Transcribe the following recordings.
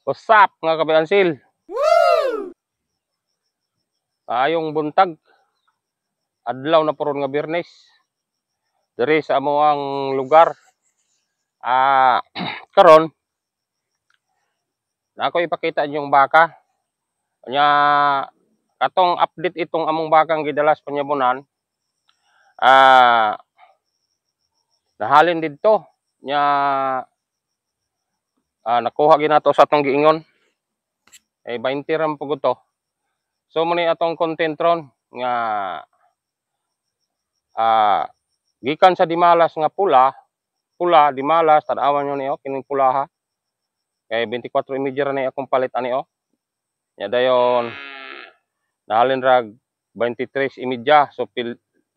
What's up mga kabayansil? Ayong buntag. Adlaw na puron nga Biyernes. Diri sa amo ang lugar. Karon na ako ipakita yung baka. Nya katong update itong among bakang gidalas panyabunan. Nahalin didto nya nakuha ginato sa atong giingon. 20 ram pugod to. So muni atong content ron nga gikan sa Dimalas nga pula Dimalas tan-awan nyo niyo kining pula ha. Kay 24.5 ra ni akong palit ani o. Nya dayon nahalin rag 23.5 so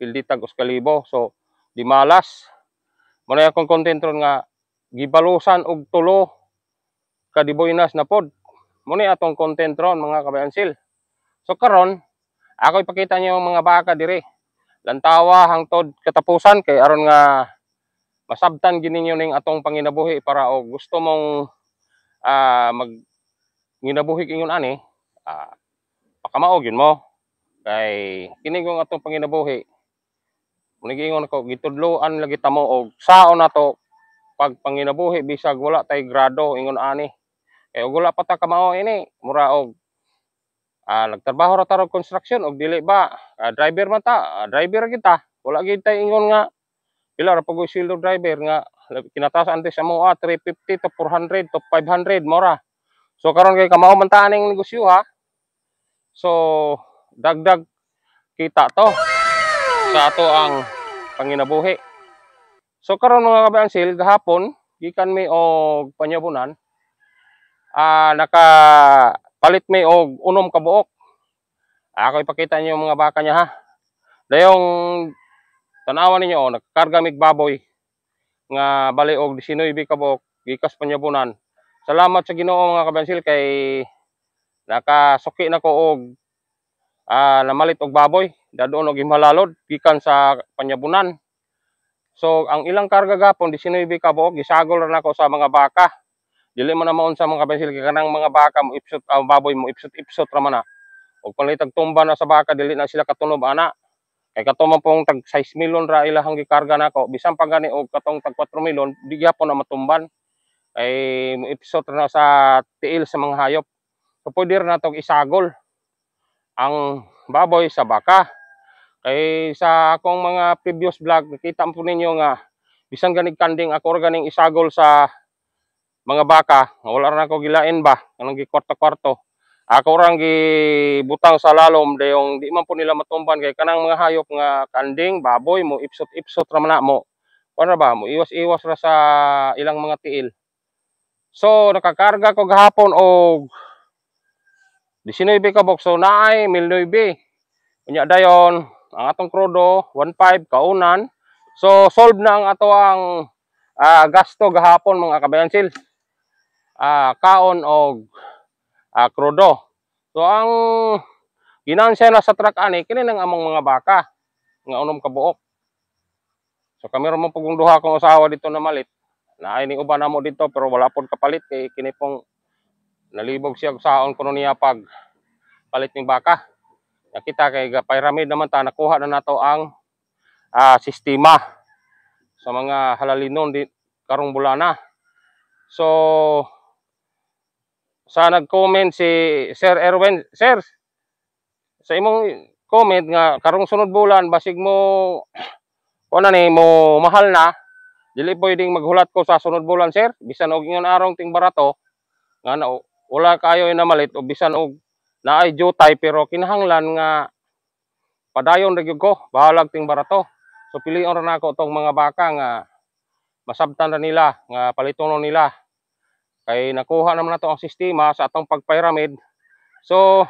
pilditag uskalibo. So Dimalas muna akong content ron nga gibalusan og tulo ka diboynas na pod. Muna atong content ron mga kabayansil. So karon ako ipakita niyo yung mga baka dire. Lantawa hangtod katapusan kay aron nga masabtan gini niyo ning atong panginabuhi para og gusto mong mag nginabuhi ingon ani pakamaog yun mo kay kini kong atong panginabuhi munigingon ako gitudloan lagi tamo og saon nato pag panginabuhi bisag wala tay grado ingon ani kay og wala pa ta kamao ini mura og nagtrabaho ra ta og construction og dili ba driver man ta driver kita wala gid tay ingon nga pila ra pag sildo driver nga kinatasan sa mo 350 to 400 to 500 mora. So karon kay kamao man ta aning negosyo ha. So dagdag kita to sa ato ang panginabuhi. So karon mga kabayansil gahapon gikan mi og panyabunan nakapalit mi og 6 ka buok. Ako ipakita niyo yung mga baka niya ha. Dayong tanawan ninyo nakakarga mig baboy nga bali og 19 ka buok gikas panyabunan. Salamat sa Ginoo mga kabayansil kay nakasuki na ko og namalit og baboy dadon og himhalalod gikan sa panyabunan. So ang ilang karga gapon 19 ka buok gisagol ra nako sa mga baka. Dili man na maun sa mga kabayansil kay kanang mga baka mo ipsot baboy mo ipsot ra man na. Og palitag tumba na sa baka dili na sila katunob ana. Kay katong pong tag 6 milyon ra ilahang gikarga nako bisan pa gani og katong tag 4 milyon di gyapon na matumban. Ay mo episode na sa tiil sa mga hayop. So pwede rin natong isagol ang baboy sa baka. Kay sa akong mga previous vlog nakita po ninyo nga bisan ganig kanding ako ganing isagol sa mga baka wala ra nako gilain ba anong gikwarto-kwarto. Ako orang gibutang sa lalom dayong di man po nila matumban kay kanang mga hayop nga kanding, baboy mo ipsot ra man mo. Para ba mo iwas-iwas ra sa ilang mga tiil. So nakakarga ko gahapon og 19 ka buok so naay 1,900. Unya dayon ang atong krudo 1.5 kaunan. So solve na ang ato ang gasto gahapon mga kabayansil. Kaon og krudo. So ang ginansya na sa truck ani kini nang among mga baka nga 6 ka buok. So kami ra mo pugong duha kong asawa dito na malit. Naay ning uban namo dito pero wala pod kapalit kay kini pong nalibog siya saon kuno niya pag palit ning baka. Nakita kay pyramid naman ta nakuha na nato ang sistema sa mga halalinon di karong bulana. So sa nag-comment si Sir Erwin, Sir, sa imong comment nga karong sunod bulan basig mo kuno ni mo mahal na, dili pwedeng maghulat ko sa sunod bulan, Sir. Bisan og ingon arong ting barato nga wala kayo inamalit o bisan og naay jutay pero kinahanglan nga padayon ra gyud ko, bahalag ting barato. So pilion ra nako tong mga baka nga masabtan ra nila nga paliton nila. Kay nakuha naman nato ang sistema sa atong pagpyramid. So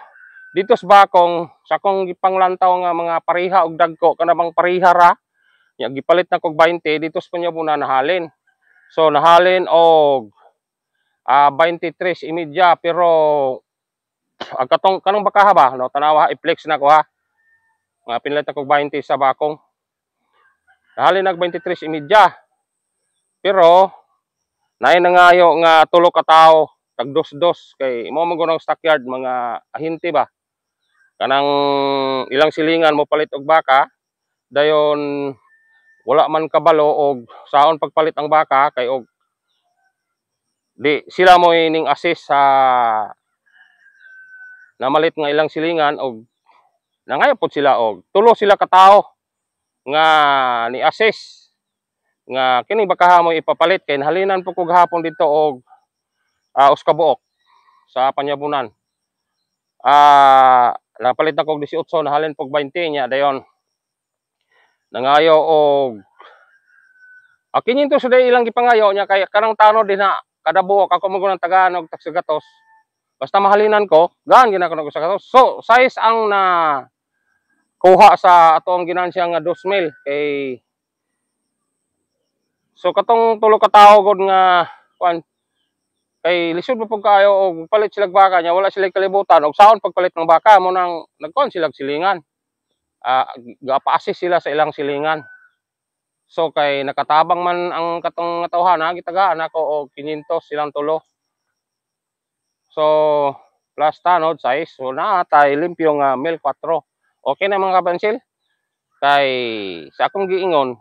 dito sa bakong sa akong gipanglantaw nga mga pariha og dagko kana bang pariha ra nya gipalit na kog 20 dito sa panyabunan nahalin. So nahalin og 23.5 pero ang katong kanang baka ba no tanawa i-flex na ko ha. Nga pinilit na kog 20 sa bakong. Nahalin nag 23.5 pero naay nangayo nga tulo ka tawo tagdos-dos kay mo magunang stockyard mga ahinti ba. Kanang ilang silingan mo palit og baka dayon wala man kabalo og saon pagpalit ang baka kay og di sila mo ning assist sa namalit nga ilang silingan og nangayapod sila og tulo sila ka tawo nga ni assist nga kini baka mo ipapalit kay nahalinan po kog hapon dito og uskabuok sa Panyabunan. Napalit na kog 18 nahalin pog 20 nya dayon nangayo og 500 sa ilang gipangayo nya kay kanang tanod din na kada buok ako mo nang Tagalog tagsagatos. Basta mahalinan ko, gaan gina ko sa gatos. So, size ang na kuha sa atong ginansya nga 2,000 kay so katong tulo ka tawo gud nga kuan kay lisod pa pug kayo og palit sila baka nya wala sila kalibutan og saon pagpalit ng baka mo nang nagkon sila silingan. Gapa-assist sila sa ilang silingan. So kay nakatabang man ang katong tawhana gitagaan ako og 500 silang tulo. So plus tanod size so na tay limpyo nga 1,400. Okay na mga kabansil? Kay sa akong giingon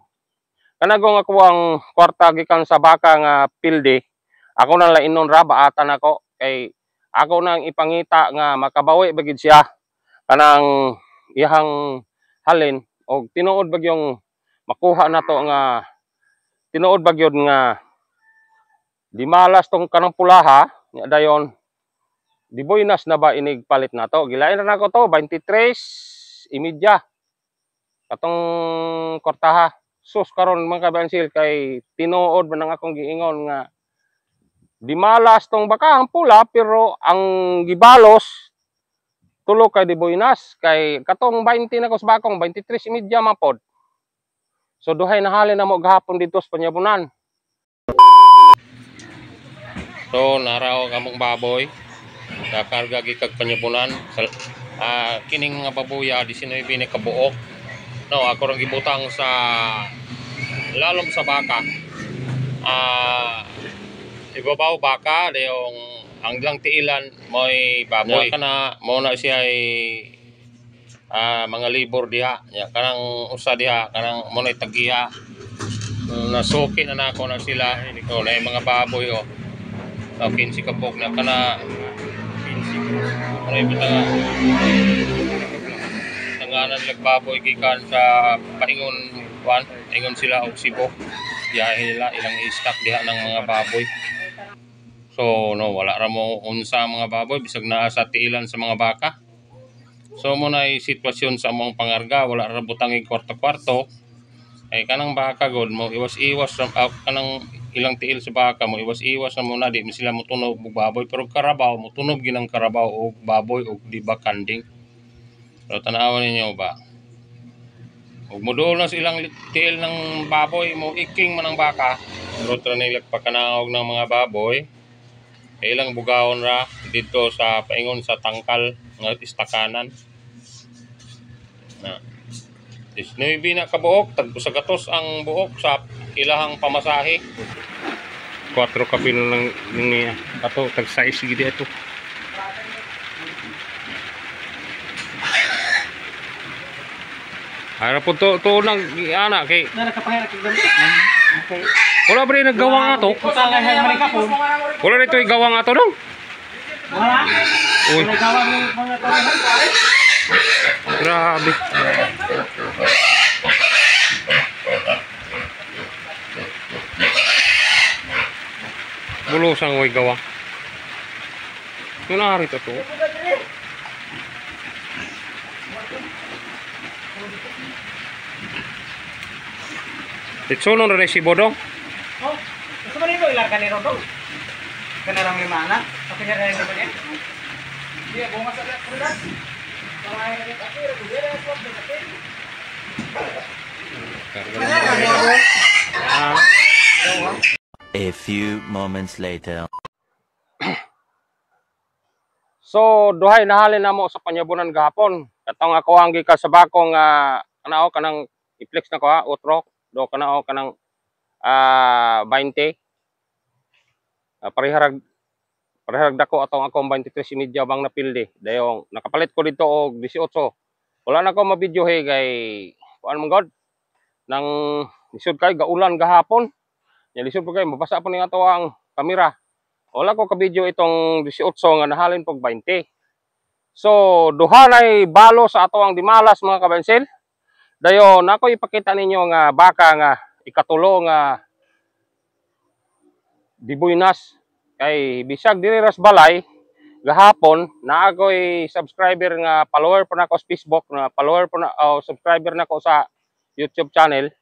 kanago nga ko ang kwarta gikan sa baka nga pilde ako nang lainon ra baatan ako kay ako nang ipangita nga makabawi bagid siya kanang iyang halin og tinuod bagyong makuha na to nga tinuod bagyod nga di malas tong kanang pulaha nya dayon di boynas na ba inig palit na to gilain na nako to 23.5 katong kortaha sus karon mga kabansil kay tinuod man ang akong giingon nga di malas tong baka ang pula pero ang gibalos tulo kay di boynas kay katong 20 na ko sa bakong 23.5 mapod. So duhay nahalin na mo gahapon dito sa Panyabunan. So naraw kamong baboy nakarga gikag Panyabunan kining nga babuya 19 ni kabuok. No, ako rang gibutang sa lalom sa baka. Ibabaw baka dayong hanggang tiilan mo'y baboy kana mo na siya ay mga libor diha ya kanang usa diha kanang mo na tagiya nasuki na nako na sila ito na yung mga baboy 15 kapok na kana 15 ay bitanga tanganan lag baboy gikan sa paingon kuan ingon sila og Cebu biyahe nila ilang i-stock diha ng mga baboy. So no wala ra mo unsa mga baboy bisag naa sa tiilan sa mga baka. So mo na sitwasyon sa among pangarga wala ra butangig kwarto-kwarto ay kanang baka god mo iwas-iwas kanang ilang tiil sa baka mo iwas-iwas na muna di sila mo tunog og baboy pero karabaw mo tunog ginang karabaw og baboy og di ba kanding. So tanawan ninyo ba ug moduol na sa ilang tiil ng baboy mo iking man ang baka pero tra nila pagkanangog ng mga baboy ilang bugahon ra dito sa paingon sa tangkal nga istakanan na 19 na kabuok tag 200 ang buok sa ilahang pamasahe 4 kapino lang niya ato tag 6 gid ato ara po to nang ana kay okay wala ba rin naggawang ato wala rito igawang ato dong wala uy grabe bulusang way gawa yun na rito to itsunon rin si Bodong oh, gusto mo nito ilar ka ni Rodong kanarang limana okay na rin naman yan iya bunga sa kulas A few moments later. So duhay nahalin namo sa Panyabunan gahapon katong ako ang gika sa bakong kanao kanang i-flex na ko utro do kanao kanang 20 pareharag parehag dako atong akong 23 media bang napildi. Dayong nakapalit ko dito og 18. Wala na ko mabidyohe kay kuan man god nang lisod kay gaulan gahapon. Ya lisod ko kay mabasa po ning ato ang kamera. Wala ko ka-video itong 18 nga nahalin pog 20. So duha nay balo sa ato ang dimalas mga kabensil. Dayon nako ipakita ninyo nga baka nga ikatulo nga dibuinas kay bisag diri ras balay gahapon na ako'y subscriber nga follower po nako sa Facebook na follower po na subscriber nako sa YouTube channel.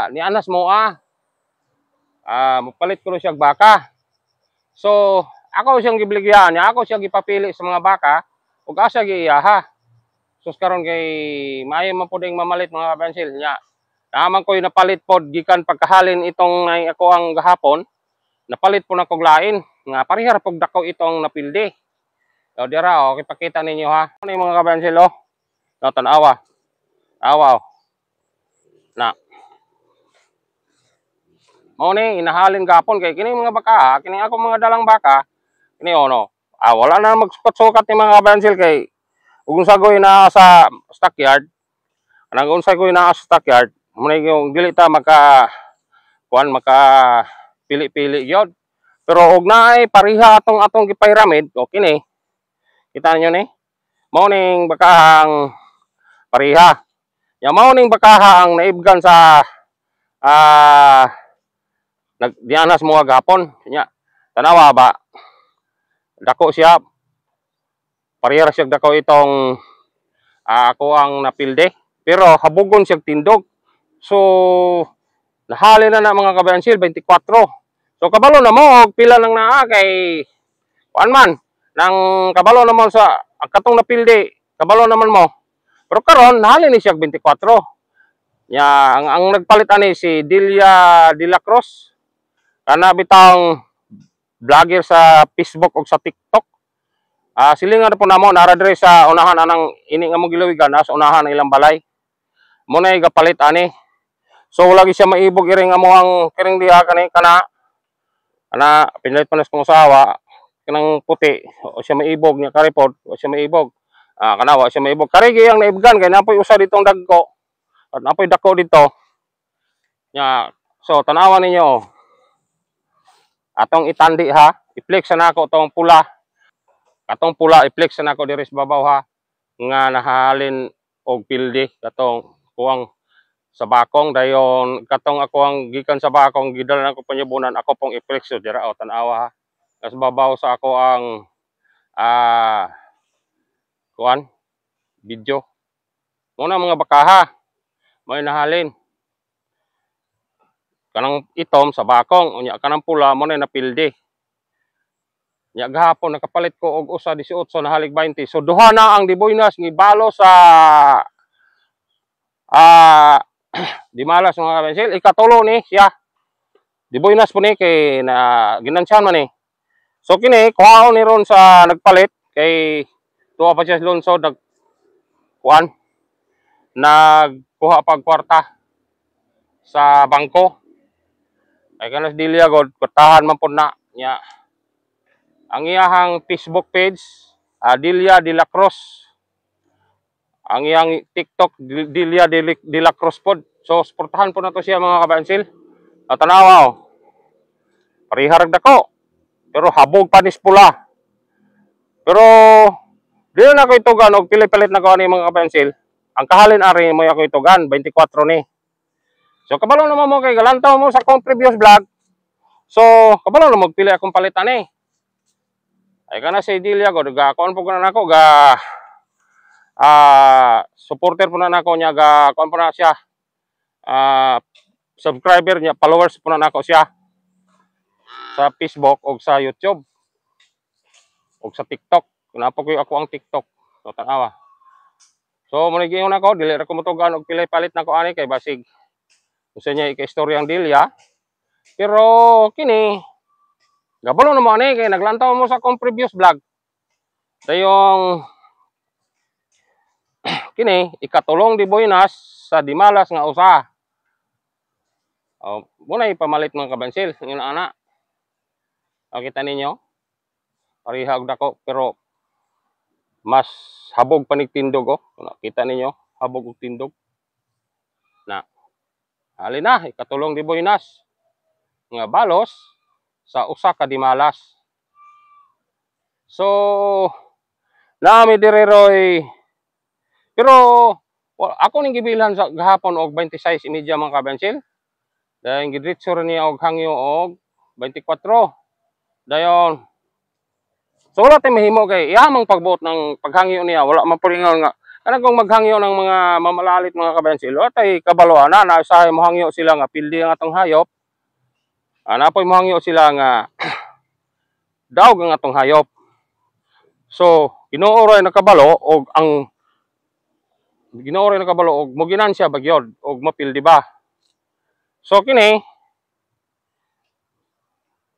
Ni anas mo mapalit ko siya baka. So ako siyang gibligyan niya, ako siyang gipapili sa mga baka ug asa giiyaha. Sus karon kay maayo man puding mamalit mga kabensil nya. Naman ko'y napalit pod gikan pagkahalin itong nay ako ang gahapon. Napalit po na kog lain nga parihar pog dako itong napildi. O dira ipakita ninyo ha. Ano yung mga kabensil No tan-awa. Awaw. Na. Mao ni inahalin gapon kay kini mga baka, kini ako mga dalang baka. Kini wala na magsukat-sukat ni mga kabensil kay ug unsa goy na sa stockyard. Anang unsa goy na sa stockyard, mo yung dili ta maka pili-pili gyud. Pero og naay pariha atong gipyramid, okay ni. Kita niyo ni. Mao ning bakahang pariha. Ya mao ning bakahang naibgan sa nagdianas mo gapon nya. Tanawa ba? Dako siya. Pariha siya dako itong ako ang napilde. Pero habugon siya tindog. So nahali na mga kabensil 24. So kabalo na mo pila nang naa kay kuan man nang kabalo naman sa katong napildi, kabalo naman mo. Pero karon nahali ni siya 24. Ya ang nagpalit ani si Delia de la Cruz. Kana bitang vlogger sa Facebook ug sa TikTok. Silingan po namo nara dire sa unahan anang ini nga mo giluwigan sa unahan ng ilang balay. Mo na gapalit ani. So lagi siya maibog iring amo ang kiring diha kana pinilit pa nas kong usawa kanang puti o siya maibog niya ka-report o siya maibog. Kanawa siya maibog. Karigi ang naibgan kay napoy usa ditong dagko. At napoy dako dito. Nya so tanawan ninyo. Atong itandi ha. I-flex na ako tong pula. Katong pula i-flex na ako diri sa babaw ha. Nga nahalin og pildi katong kuwang sa bakong dayon katong ako ang gikan sa bakong gidalan ako panyabunan ako pong i-flex dira tan-awa ha. Kas babaw sa ako ang kuan video. Muna mga bakaha may nahalin. Kanang itom sa bakong unya kanang pula mo na napildi. Nya gahapon nakapalit ko og usa 18 nahalig 20. So duha na ang diboynas ni balo sa dimalas mga kabensil, ikatulo ni siya. Diboynas po ni kay na ginansyan man ni. So kini kuhaon ni ron sa nagpalit kay tuwa pa siya lonsod nagkuha pag kwarta sa bangko. Ay kanas Delia god kwartahan man pud na nya. Ang iyahang Facebook page Delia de la Cruz. Ang iyang TikTok Delia de la Cruz pod. So suportahan po na to siya mga kabensil. Tanawa pariharag dako. Pero habog panis pula. Pero dili na ko itugan og pili-pilit na ko ani mga kabensil. Ang kahalin ari mo ako itugan 24 ni. So kabalo naman mo kay galantaw mo sa akong previous vlog. So kabalo na magpili akong palitan ni. Ay kana si Delia god kuan po na nako supporter po na nako nya kuan po na siya. Subscriber niya, followers po na nako siya sa Facebook o sa YouTube o sa TikTok. Napo ko ako ang TikTok. So tanawa. So mo giingon ako dili ra ko motugan og pilay palit nako ani kay basig usa niya ika-istorya ang Delia. Pero kini gabalo na mo ani kay naglantaw mo sa akong previous vlog. Dayong kini ikatulong diboynas sa dimalas nga usa. Muna ipamalit mga kabensil. Yung ana. Kita ninyo. Pareha og dako pero mas habog pa ning tindog oh. Nakita ninyo, habog og tindog. Na. Halin na, ikatulong di boynas nga balos sa usa ka dimalas. So nami direroy pero ako ning gibilhan sa gahapon og 26:30 mga kabensil. Dayon gidritso niya og hangyo og 24. Dayon so wala tay mahimo kay ihamang pagbuot ng paghangyo niya, wala man pulingon nga kanang kung maghangyo ng mga mamalalit mga kabensil, wala tay kabaloan na usahay mo hangyo sila nga pildi ang atong hayop. Napoy mo hangyo sila nga daog ang atong hayop. So ginuoray nakabalo og ang ginuoray nakabalo og mo ginansya bagyod og mapildi ba. So kini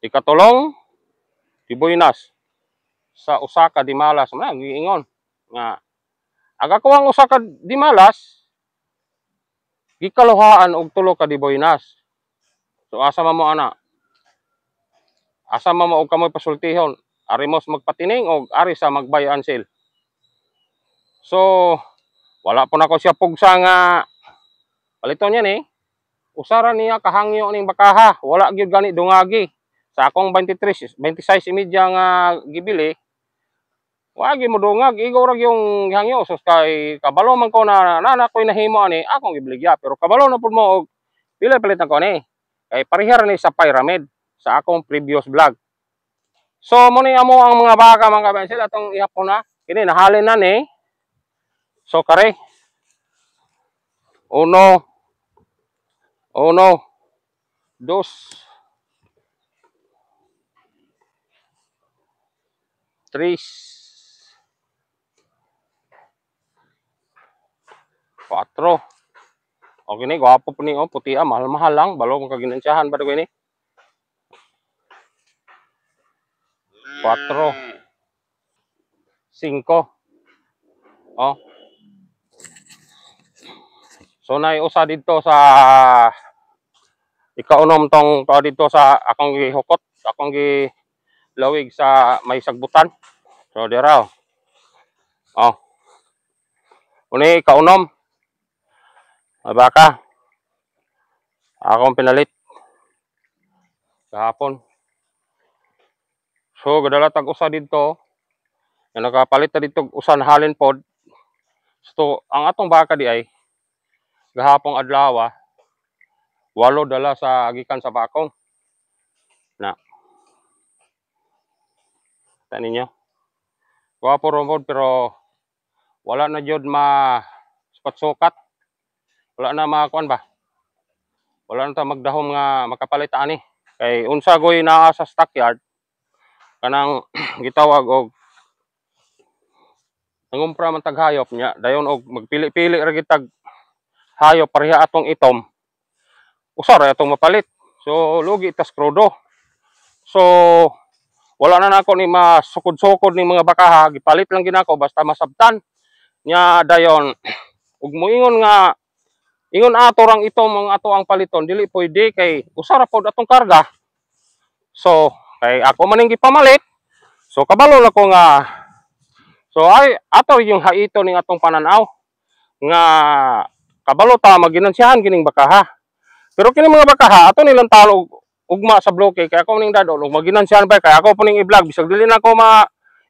ikatulong tibuinas sa usa ka dimalas man giingon nga aga ko ang usa ka dimalas gikaluhaan og 3 ka diboinas. So asa man mo ana? Asa man mo og kamoy pasultihon? Ari mos magpatining og ari sa magbayo ansil. So wala po na ko siya pugsa nga paliton yan eh. Usara niya kahangyo ning bakaha, wala gyud gani dungagi. Sa akong 26:30 nga gibili, wagi mo dungag, igo ra yung hangyo sus kay kabalo man ko na ko'y nahimo ani, akong gibiligya pero kabalo na pud mo og pila palit na ko ni. Kay parehar ni sa pyramid sa akong previous vlog. So mo ni amo ang mga baka mga kabensil atong ihapon na. Kini nahalin na ni. So kare. Uno, 2, 3, 4. Okay ni, gwapo po ni, oh, puti mahal-mahal lang. Balo kung kaginensyahan ba ni? 4, 5. Oh. So naiusa dito sa ikaunom tong dito sa akong gihukot, akong gilawig sa may sagbutan. So dira oh. Oh. Uni kaunom. Baka. Akong pinalit kahapon. So gadala tag usa dito. Nga nakapalit ta dito usan halin pod. So ang atong baka di ay gahapong adlaw 8 dala sa agikan sa bakong. Na. Tani ninyo. Gwapo romod pero wala na jud sukat. Wala na makuan ba? Wala na ta magdahom nga makapalit ani. Kay unsa goy naa sa stockyard kanang gitawag og nangumpra man tag hayop nya dayon og magpili-pili ra gitag hayop pareha atong itom. Usa ra atong mapalit. So lugi tas krudo. So wala na nako ni masukod-sukod ni mga bakaha, gipalit lang ginako basta masabtan. Nya dayon ug moingon nga ingon ato rang itom ang ato ang paliton dili pwede kay usa ra pod atong karga. So kay ako man ning gipamalit. So kabalo na ko nga so ay ato yung haito ning atong pananaw nga kabalo ta maginansihan kining bakaha. Pero kini mga bakaha ato nilang talo ugma sa bloke kay ako ning dadol ug maginansihan ba kay ako po ning i-vlog bisag dili na ko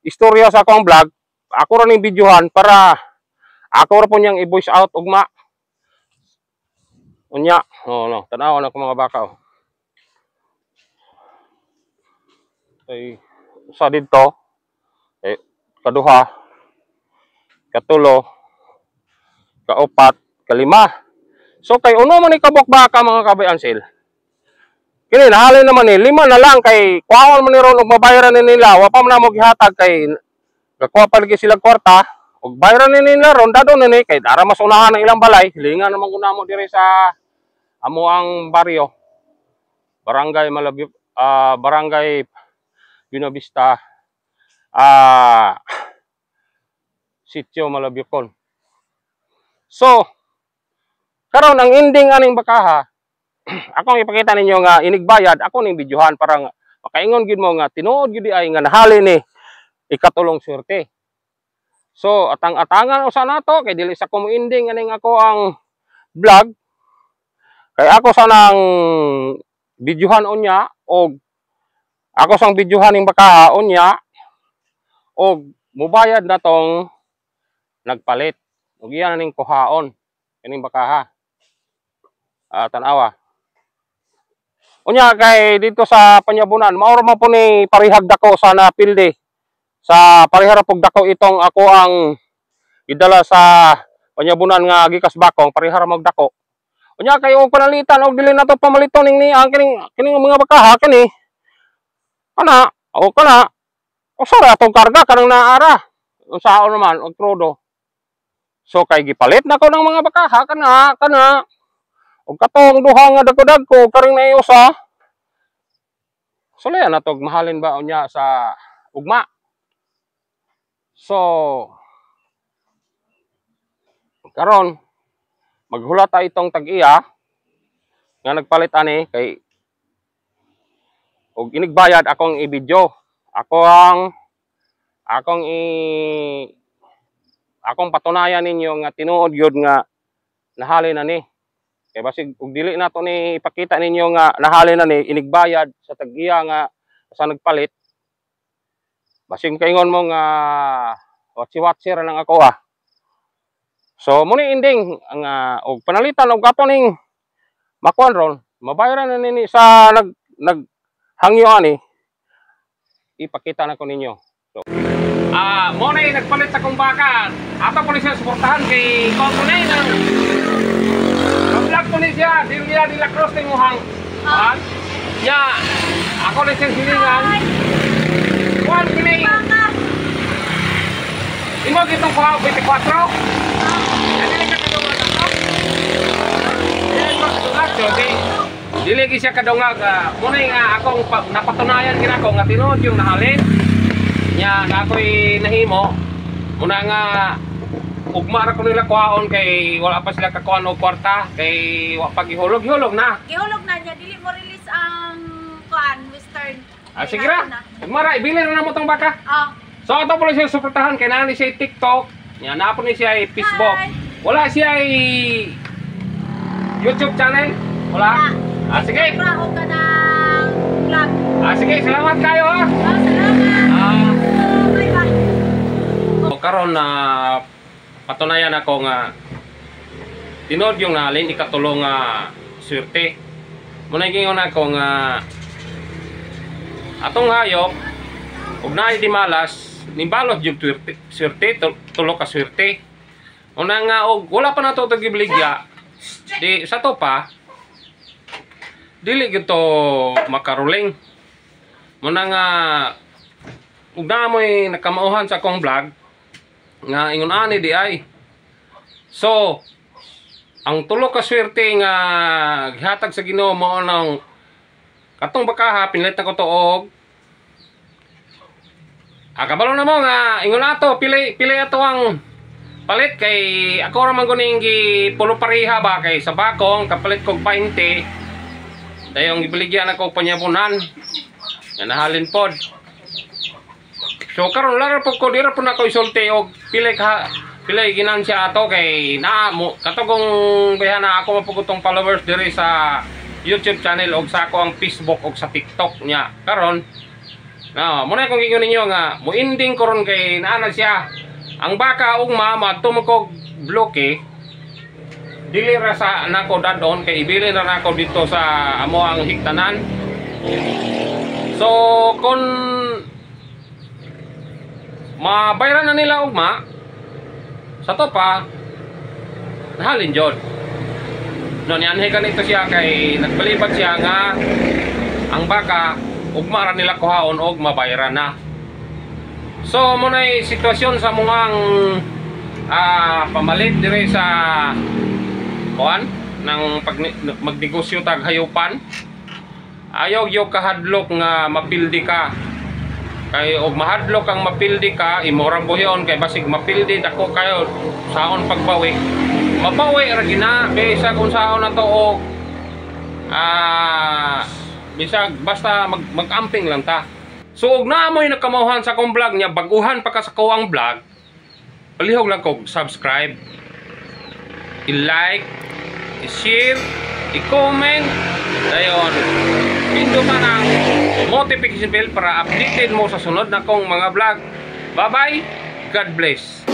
istorya sa akong vlog, ako ra ning videohan para ako ra po niyang i-voice out ugma. Unya, oh no, tanaw na ko mga baka oh. Ay usa didto kaduha, katulo, kaupat, kalima. So kay uno man ni kabok baka mga kabayansil. Kini nahalin naman ni 5 na lang kay kuhaon man ni ron og mabayaran ni nila, wa pa man mo gihatag kay gakuha pa lagi sila kwarta og bayaran ni nila ron dado ni kay dara mas unahan ang ilang balay, hilingan naman kun namo dire sa amo ang baryo. Barangay Malabyo, Barangay Binavista, Sitio Malabyukon. So karon ang ending aning bakaha akong ipakita ninyo nga inigbayad ako ning videohan para makaingon gid mo nga tinuod gid ay nga nahali ni ikatulong swerte. So atang-atangan usa nato kay dili sa kumuinding aning ako ang vlog. Kay ako sanang videohan unya og ako sang videohan ning baka unya og mubayad na tong nagpalit. Ug iyan ning kuhaon kaning baka tan-awa. Unya kay dito sa Panyabunan mao ra man po ni parihag dako sa napilde. Sa parihara pog dako itong ako ang idala sa Panyabunan nga gikas Bakong parihara mag dako. Unya kay og panalitan og dili nato pamaliton ning ni ang kining mga bakaha kini. Kana o kana usara atong karga kanang naara. Unsaon naman og trodo. So kay gipalit nako ng mga bakaha kana og katong duha nga dagko-dagko karing naiusa. So layan na tog mahalin ba unya sa ugma. So karon maghulata itong tag-iya nga nagpalit ani kay og inigbayad akong i-video. Akong patunayan ninyo nga tinuod gyud nga nahalin na ni. Kay basig og dili nato ni ipakita ninyo nga nahalin na ni inigbayad sa tag-iya nga sa nagpalit. Basig kaingon mo nga watsi-watsi ra nang ako So muni ending ang og panalitan og kato ning makuan ron, mabayaran na nini sa naghangyo ani. Ipakita na ko ninyo. So mo na nagpalit sa kong baka. Ato ko ni siya suportahan kay Kontunay nang vlog ko ni siya, dila cross ning uhang. Ya, ako ni siya silingan. Kuan kini. Imo gitong kuha 24. Dili gi siya kadungag. Muna nga akong napatunayan ginako nga tinuod yung nahalin. Nya nga ako'y nahimo. Muna nga ugma ra ko nila kuhaon kay wala pa sila kakuan og kwarta kay wa pa gihulog na. Gihulog na niya dili mo release ang kuan western. Sige ra. Ugma ra ibili na mo tong baka. So ato pala siya suportahan kay nani siya TikTok. Nya na po ni siya Facebook. Wala siya YouTube channel? Wala? Sige. Bravo ka ng vlog. Sige, salamat kayo Salamat. Bye-bye. Karon na patunayan ako nga tinuod yung nahalin ikatulong nga swerte. Muna gingon ako nga atong hayop ug naay di malas nimbalot yung swerte tulo ka swerte. Una nga og wala pa nato tag gibeligya. Di sa to pa dili gito makaruling. Muna nga ug na mo'y nakamauhan sa akong vlog nga ingon ani di ay. So ang tulo ka swerte nga gihatag sa Ginoo mao nang katong bakaha pinlit na ko tuog. Kabalo na mo nga ingon ato pili ato ang palit kay ako ra man guning pulo pareha ba kay sa Bakong kapalit kog 20 dayong gibaligyan ako Panyabunan nga nahalin pod. So karon lara po ko dira po na ko isulti og pili ginansya ato kay na mo katugong bayana ako mapugutong followers diri sa YouTube channel og sa ako ang Facebook og sa TikTok niya. Karon muna kong gingon ninyo nga mo ending karon kay naana siya ang baka ugma madtumog bloke dili ra sa nako dadon kay ibili na nako dito sa amo ang higtanan. So kon mabayaran na nila ugma sa to pa nahalin jod no nianhe kanito siya kay nagbalibad siya nga ang baka ugma ra nila kuhaon og mabayaran na. So mo nay sitwasyon sa muang pamalit dire sa kuan nang magnegosyo tag hayupan. Ayaw yo kahadlok nga mapildi ka. Kay og mahadlok kang mapildi ka imorang buhyon kay basig mapildi dako kayo saon pagbawi. Mabawi ra gina kaysa kung saon na to og bisag basta mag-amping lang ta. So og naamoy nakamauhan sa akong vlog niya, baguhan pa ka sa ko ang vlog, palihog lang ko subscribe, i-like, i-share, i-comment, dayon pindutan ang notification bell para updated mo sa sunod na kong mga vlog. Bye bye, God bless.